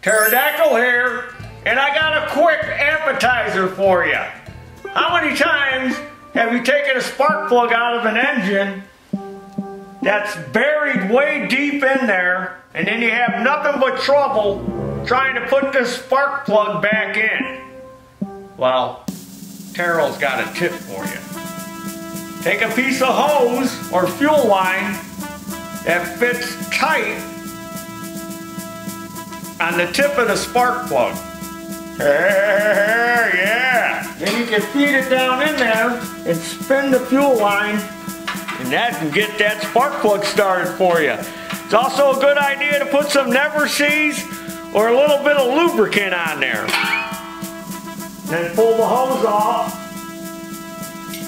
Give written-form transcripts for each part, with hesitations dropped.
Pterodactyl here, and I got a quick appetizer for you. How many times have you taken a spark plug out of an engine that's buried way deep in there, and then you have nothing but trouble trying to put this spark plug back in? Well, Taryl's got a tip for you. Take a piece of hose or fuel line that fits tight on the tip of the spark plug. Yeah. Then you can feed it down in there and spin the fuel line, and that can get that spark plug started for you. It's also a good idea to put some Never Seas or a little bit of lubricant on there. Then pull the hose off.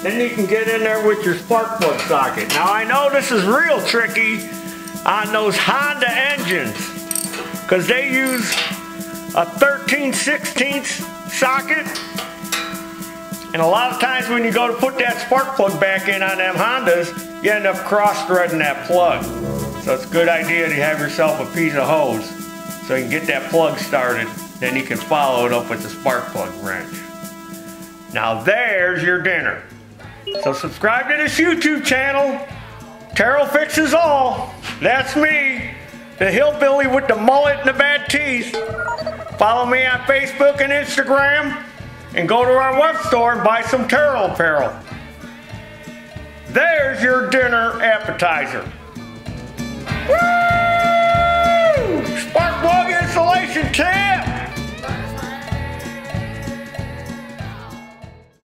Then you can get in there with your spark plug socket. Now I know this is real tricky on those Honda engines, because they use a 13/16 socket, and a lot of times when you go to put that spark plug back in on them Hondas, you end up cross-threading that plug. So it's a good idea to have yourself a piece of hose so you can get that plug started, then you can follow it up with the spark plug wrench. Now there's your dinner. So subscribe to this YouTube channel. Taryl Fixes All. That's me, the hillbilly with the mullet and the bad teeth. Follow me on Facebook and Instagram, and go to our web store and buy some Taryl apparel. There's your dinner appetizer. Woo! Spark plug installation 10!